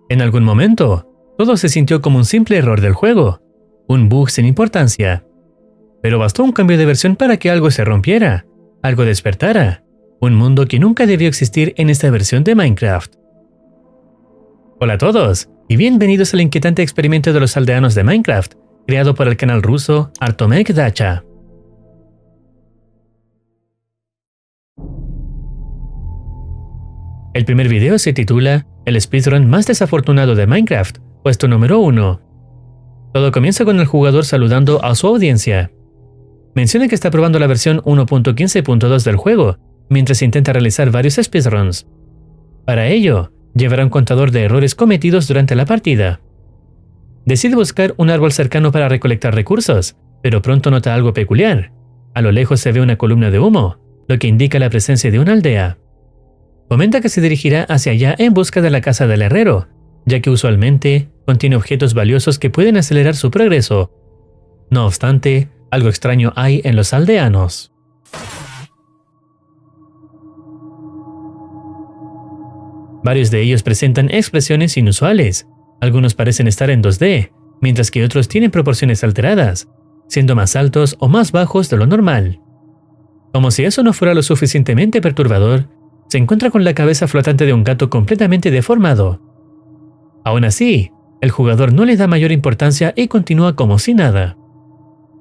En algún momento, todo se sintió como un simple error del juego, un bug sin importancia. Pero bastó un cambio de versión para que algo se rompiera, algo despertara, un mundo que nunca debió existir en esta versión de Minecraft. Hola a todos, y bienvenidos al inquietante experimento de los aldeanos de Minecraft, creado por el canal ruso Artomek Dacha. El primer video se titula El speedrun más desafortunado de Minecraft, puesto número 1. Todo comienza con el jugador saludando a su audiencia. Menciona que está probando la versión 1.15.2 del juego, mientras intenta realizar varios speedruns. Para ello, llevará un contador de errores cometidos durante la partida. Decide buscar un árbol cercano para recolectar recursos, pero pronto nota algo peculiar. A lo lejos se ve una columna de humo, lo que indica la presencia de una aldea. Comenta que se dirigirá hacia allá en busca de la casa del herrero, ya que usualmente contiene objetos valiosos que pueden acelerar su progreso. No obstante, algo extraño hay en los aldeanos. Varios de ellos presentan expresiones inusuales. Algunos parecen estar en 2D, mientras que otros tienen proporciones alteradas, siendo más altos o más bajos de lo normal. Como si eso no fuera lo suficientemente perturbador, se encuentra con la cabeza flotante de un gato completamente deformado. Aún así, el jugador no le da mayor importancia y continúa como si nada.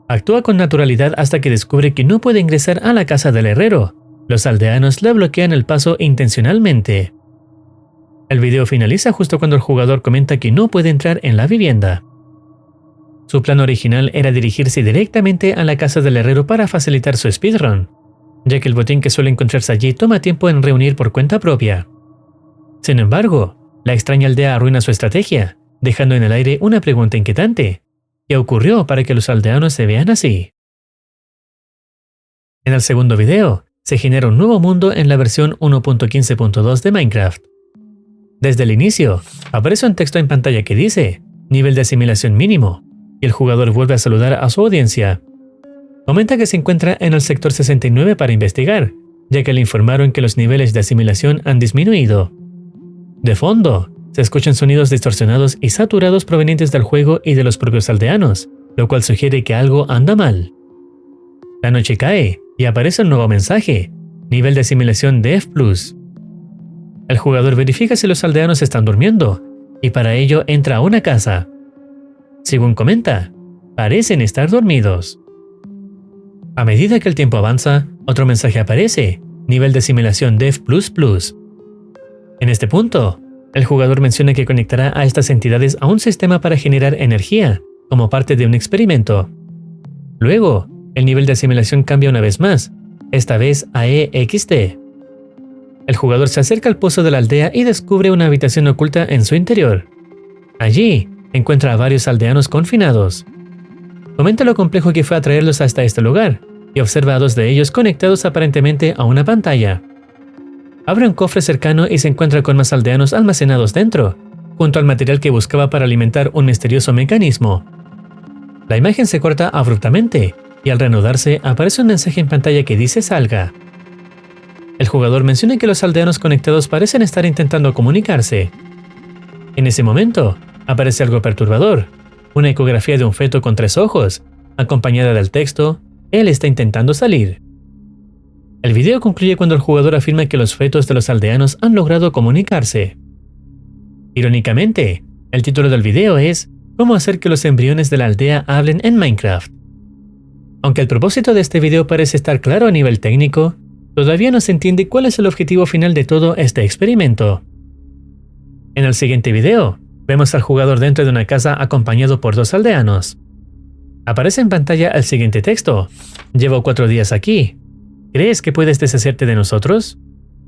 Actúa con naturalidad hasta que descubre que no puede ingresar a la casa del herrero. Los aldeanos le bloquean el paso intencionalmente. El video finaliza justo cuando el jugador comenta que no puede entrar en la vivienda. Su plan original era dirigirse directamente a la casa del herrero para facilitar su speedrun, ya que el botín que suele encontrarse allí toma tiempo en reunir por cuenta propia. Sin embargo, la extraña aldea arruina su estrategia, dejando en el aire una pregunta inquietante. ¿Qué ocurrió para que los aldeanos se vean así? En el segundo video, se genera un nuevo mundo en la versión 1.15.2 de Minecraft. Desde el inicio, aparece un texto en pantalla que dice nivel de asimilación mínimo, y el jugador vuelve a saludar a su audiencia. Comenta que se encuentra en el sector 69 para investigar, ya que le informaron que los niveles de asimilación han disminuido. De fondo, se escuchan sonidos distorsionados y saturados provenientes del juego y de los propios aldeanos, lo cual sugiere que algo anda mal. La noche cae y aparece un nuevo mensaje, nivel de asimilación de F+. El jugador verifica si los aldeanos están durmiendo, y para ello entra a una casa. Según comenta, parecen estar dormidos. A medida que el tiempo avanza, otro mensaje aparece, nivel de asimilación de F++. En este punto, el jugador menciona que conectará a estas entidades a un sistema para generar energía, como parte de un experimento. Luego, el nivel de asimilación cambia una vez más, esta vez a EXT. El jugador se acerca al pozo de la aldea y descubre una habitación oculta en su interior. Allí, encuentra a varios aldeanos confinados. Comenta lo complejo que fue atraerlos hasta este lugar, y observa a dos de ellos conectados aparentemente a una pantalla. Abre un cofre cercano y se encuentra con más aldeanos almacenados dentro, junto al material que buscaba para alimentar un misterioso mecanismo. La imagen se corta abruptamente, y al reanudarse aparece un mensaje en pantalla que dice salga. El jugador menciona que los aldeanos conectados parecen estar intentando comunicarse. En ese momento, aparece algo perturbador, una ecografía de un feto con 3 ojos, acompañada del texto, él está intentando salir. El video concluye cuando el jugador afirma que los fetos de los aldeanos han logrado comunicarse. Irónicamente, el título del video es ¿Cómo hacer que los embriones de la aldea hablen en Minecraft? Aunque el propósito de este video parece estar claro a nivel técnico, todavía no se entiende cuál es el objetivo final de todo este experimento. En el siguiente video, vemos al jugador dentro de una casa acompañado por 2 aldeanos. Aparece en pantalla el siguiente texto. Llevo 4 días aquí. ¿Crees que puedes deshacerte de nosotros?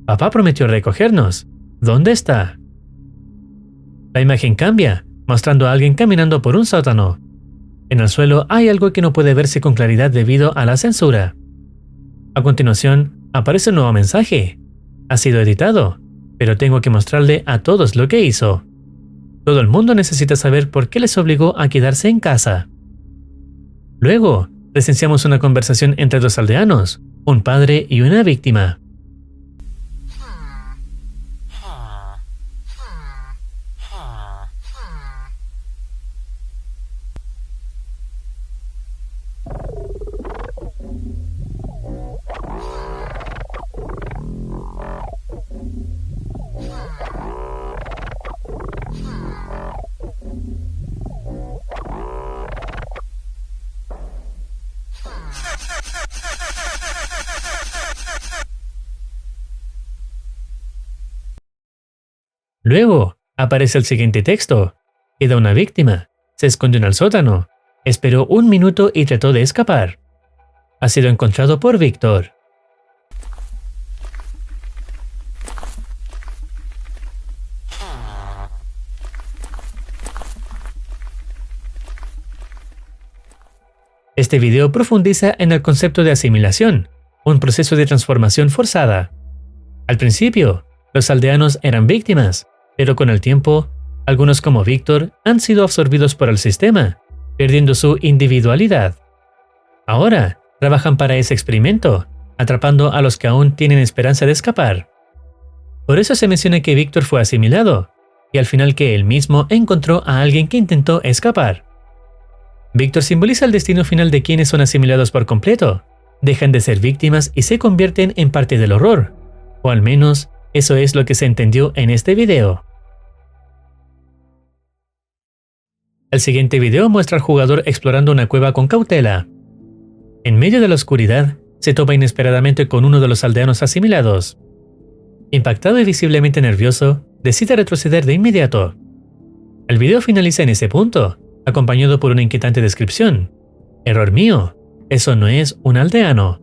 Papá prometió recogernos. ¿Dónde está? La imagen cambia, mostrando a alguien caminando por un sótano. En el suelo hay algo que no puede verse con claridad debido a la censura. A continuación, aparece un nuevo mensaje. Ha sido editado, pero tengo que mostrarle a todos lo que hizo. Todo el mundo necesita saber por qué les obligó a quedarse en casa. Luego, presenciamos una conversación entre 2 aldeanos, un padre y una víctima. Luego, aparece el siguiente texto. Queda una víctima. Se escondió en el sótano. Esperó 1 minuto y trató de escapar. Ha sido encontrado por Víctor. Este video profundiza en el concepto de asimilación, un proceso de transformación forzada. Al principio, los aldeanos eran víctimas, pero con el tiempo, algunos como Víctor han sido absorbidos por el sistema, perdiendo su individualidad. Ahora, trabajan para ese experimento, atrapando a los que aún tienen esperanza de escapar. Por eso se menciona que Víctor fue asimilado, y al final que él mismo encontró a alguien que intentó escapar. Víctor simboliza el destino final de quienes son asimilados por completo, dejan de ser víctimas y se convierten en parte del horror, o al menos eso es lo que se entendió en este video. El siguiente video muestra al jugador explorando una cueva con cautela. En medio de la oscuridad, se topa inesperadamente con uno de los aldeanos asimilados. Impactado y visiblemente nervioso, decide retroceder de inmediato. El video finaliza en ese punto, acompañado por una inquietante descripción. Error mío, eso no es un aldeano.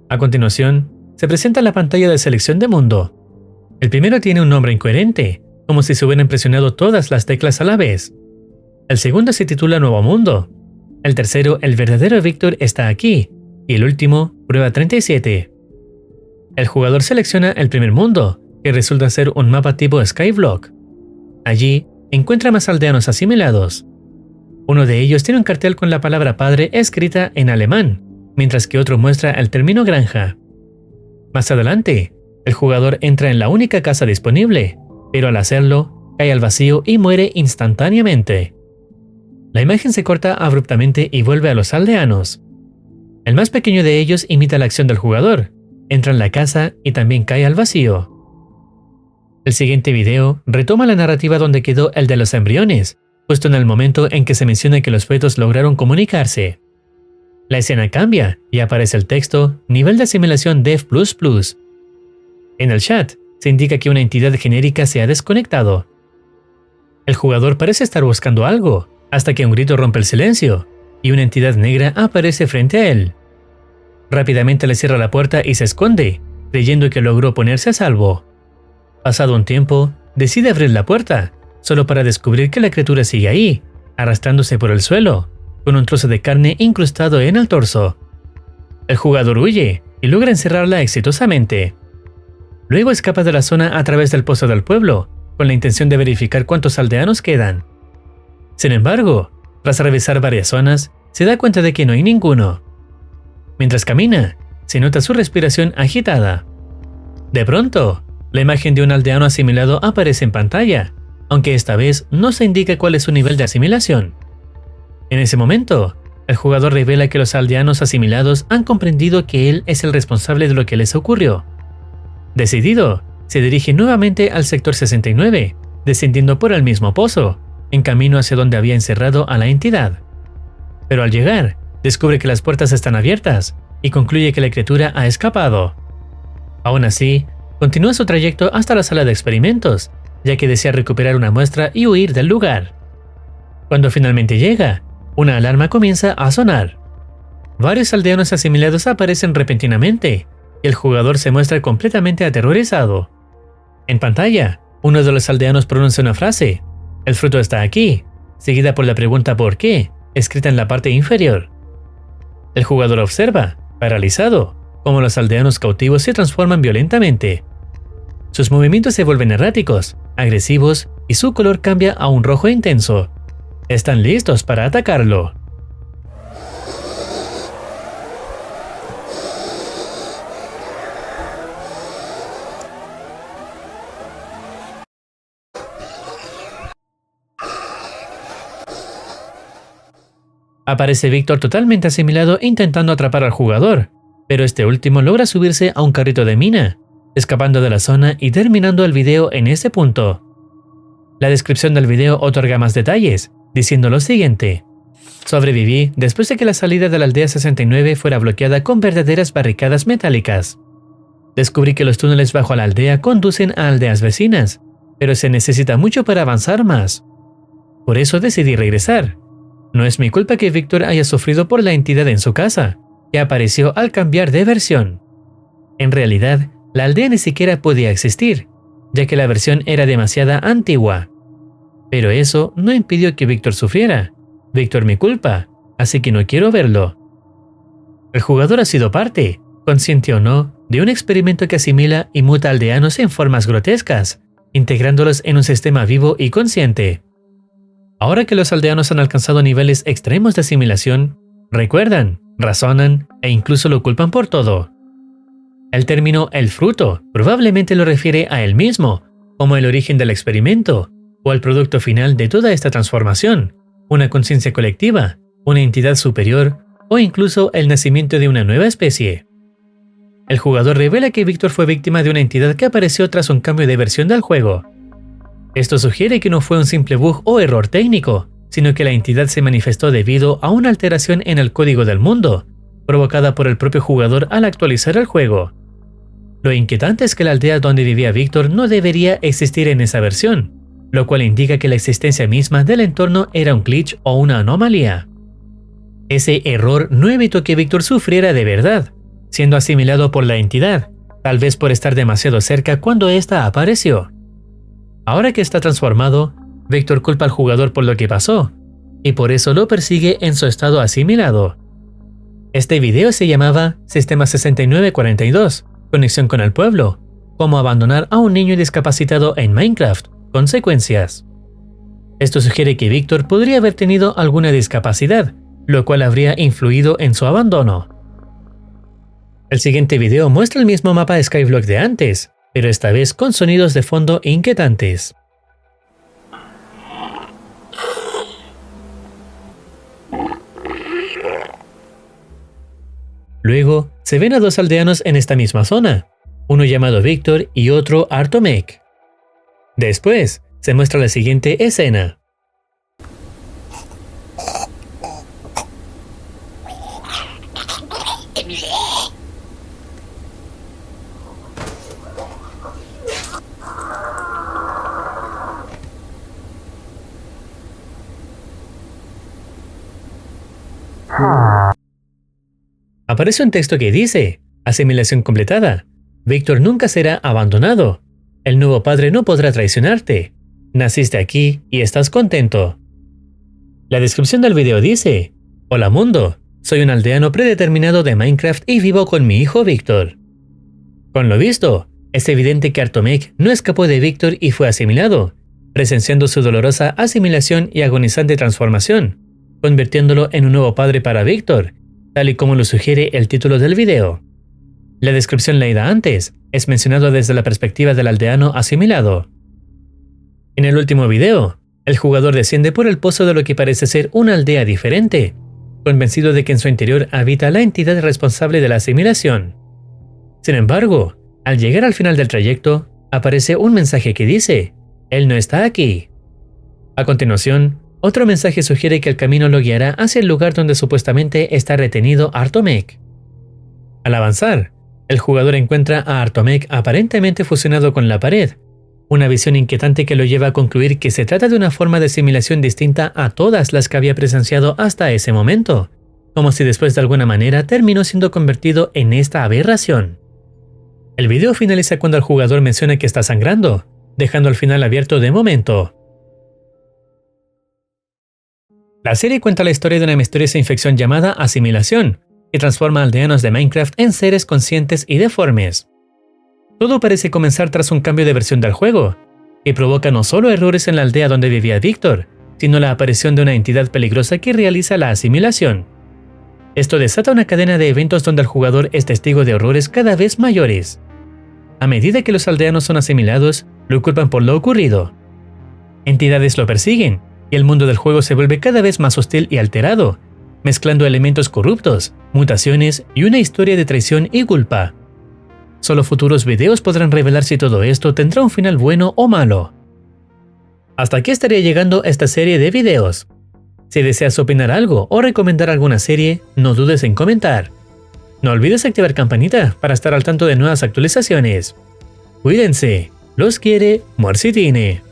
A continuación, se presenta la pantalla de selección de mundo. El primero tiene un nombre incoherente, como si se hubieran presionado todas las teclas a la vez. El segundo se titula Nuevo Mundo. El tercero, El verdadero Víctor está aquí. Y el último, Prueba 37. El jugador selecciona el primer mundo, que resulta ser un mapa tipo Skyblock. Allí, encuentra más aldeanos asimilados. Uno de ellos tiene un cartel con la palabra padre escrita en alemán, mientras que otro muestra el término granja. Más adelante, el jugador entra en la única casa disponible, pero al hacerlo, cae al vacío y muere instantáneamente. La imagen se corta abruptamente y vuelve a los aldeanos. El más pequeño de ellos imita la acción del jugador, entra en la casa y también cae al vacío. El siguiente video retoma la narrativa donde quedó el de los embriones, justo en el momento en que se menciona que los fetos lograron comunicarse. La escena cambia y aparece el texto Nivel de asimilación Dev++. En el chat se indica que una entidad genérica se ha desconectado. El jugador parece estar buscando algo, hasta que un grito rompe el silencio, y una entidad negra aparece frente a él. Rápidamente le cierra la puerta y se esconde, creyendo que logró ponerse a salvo. Pasado un tiempo, decide abrir la puerta, solo para descubrir que la criatura sigue ahí, arrastrándose por el suelo, con un trozo de carne incrustado en el torso. El jugador huye y logra encerrarla exitosamente. Luego escapa de la zona a través del pozo del pueblo, con la intención de verificar cuántos aldeanos quedan. Sin embargo, tras revisar varias zonas, se da cuenta de que no hay ninguno. Mientras camina, se nota su respiración agitada. De pronto, la imagen de un aldeano asimilado aparece en pantalla, aunque esta vez no se indica cuál es su nivel de asimilación. En ese momento, el jugador revela que los aldeanos asimilados han comprendido que él es el responsable de lo que les ocurrió. Decidido, se dirige nuevamente al sector 69, descendiendo por el mismo pozo, en camino hacia donde había encerrado a la entidad. Pero al llegar, descubre que las puertas están abiertas y concluye que la criatura ha escapado. Aún así, continúa su trayecto hasta la sala de experimentos, ya que desea recuperar una muestra y huir del lugar. Cuando finalmente llega, una alarma comienza a sonar. Varios aldeanos asimilados aparecen repentinamente, y el jugador se muestra completamente aterrorizado. En pantalla, uno de los aldeanos pronuncia una frase, "El fruto está aquí", seguida por la pregunta ¿por qué?, escrita en la parte inferior. El jugador observa, paralizado, cómo los aldeanos cautivos se transforman violentamente. Sus movimientos se vuelven erráticos, agresivos y su color cambia a un rojo intenso. Están listos para atacarlo. Aparece Víctor totalmente asimilado intentando atrapar al jugador, pero este último logra subirse a un carrito de mina, escapando de la zona y terminando el video en ese punto. La descripción del video otorga más detalles, diciendo lo siguiente: sobreviví después de que la salida de la aldea 69 fuera bloqueada con verdaderas barricadas metálicas. Descubrí que los túneles bajo la aldea conducen a aldeas vecinas, pero se necesita mucho para avanzar más. Por eso decidí regresar. No es mi culpa que Víctor haya sufrido por la entidad en su casa, que apareció al cambiar de versión. En realidad, la aldea ni siquiera podía existir, ya que la versión era demasiado antigua. Pero eso no impidió que Víctor sufriera. Víctor me culpa, así que no quiero verlo. El jugador ha sido parte, consciente o no, de un experimento que asimila y muta aldeanos en formas grotescas, integrándolos en un sistema vivo y consciente. Ahora que los aldeanos han alcanzado niveles extremos de asimilación, recuerdan, razonan e incluso lo culpan por todo. El término «el fruto» probablemente lo refiere a él mismo, como el origen del experimento, o al producto final de toda esta transformación, una conciencia colectiva, una entidad superior, o incluso el nacimiento de una nueva especie. El jugador revela que Víctor fue víctima de una entidad que apareció tras un cambio de versión del juego. Esto sugiere que no fue un simple bug o error técnico, sino que la entidad se manifestó debido a una alteración en el código del mundo, provocada por el propio jugador al actualizar el juego. Lo inquietante es que la aldea donde vivía Víctor no debería existir en esa versión, lo cual indica que la existencia misma del entorno era un glitch o una anomalía. Ese error no evitó que Víctor sufriera de verdad, siendo asimilado por la entidad, tal vez por estar demasiado cerca cuando ésta apareció. Ahora que está transformado, Víctor culpa al jugador por lo que pasó, y por eso lo persigue en su estado asimilado. Este video se llamaba Sistema 6942, Conexión con el Pueblo, cómo abandonar a un niño discapacitado en Minecraft, consecuencias. Esto sugiere que Víctor podría haber tenido alguna discapacidad, lo cual habría influido en su abandono. El siguiente video muestra el mismo mapa Skyblock de antes, pero esta vez con sonidos de fondo inquietantes. Luego, se ven a dos aldeanos en esta misma zona, uno llamado Víctor y otro Artomek. Después, se muestra la siguiente escena. Aparece un texto que dice, asimilación completada, Víctor nunca será abandonado, el nuevo padre no podrá traicionarte, naciste aquí y estás contento. La descripción del video dice, hola mundo, soy un aldeano predeterminado de Minecraft y vivo con mi hijo Víctor. Con lo visto, es evidente que Artomek no escapó de Víctor y fue asimilado, presenciando su dolorosa asimilación y agonizante transformación, convirtiéndolo en un nuevo padre para Víctor, tal y como lo sugiere el título del video. La descripción leída antes es mencionado desde la perspectiva del aldeano asimilado. En el último video, el jugador desciende por el pozo de lo que parece ser una aldea diferente, convencido de que en su interior habita la entidad responsable de la asimilación. Sin embargo, al llegar al final del trayecto, aparece un mensaje que dice, «Él no está aquí». A continuación, otro mensaje sugiere que el camino lo guiará hacia el lugar donde supuestamente está retenido Artomek. Al avanzar, el jugador encuentra a Artomek aparentemente fusionado con la pared, una visión inquietante que lo lleva a concluir que se trata de una forma de asimilación distinta a todas las que había presenciado hasta ese momento, como si después de alguna manera terminó siendo convertido en esta aberración. El video finaliza cuando el jugador menciona que está sangrando, dejando el final abierto de momento. La serie cuenta la historia de una misteriosa infección llamada asimilación, que transforma a aldeanos de Minecraft en seres conscientes y deformes. Todo parece comenzar tras un cambio de versión del juego, que provoca no solo errores en la aldea donde vivía Víctor, sino la aparición de una entidad peligrosa que realiza la asimilación. Esto desata una cadena de eventos donde el jugador es testigo de horrores cada vez mayores. A medida que los aldeanos son asimilados, lo culpan por lo ocurrido. Entidades lo persiguen, y el mundo del juego se vuelve cada vez más hostil y alterado, mezclando elementos corruptos, mutaciones y una historia de traición y culpa. Solo futuros videos podrán revelar si todo esto tendrá un final bueno o malo. Hasta aquí estaría llegando esta serie de videos. Si deseas opinar algo o recomendar alguna serie, no dudes en comentar. No olvides activar campanita para estar al tanto de nuevas actualizaciones. Cuídense Los quiere Morcitine.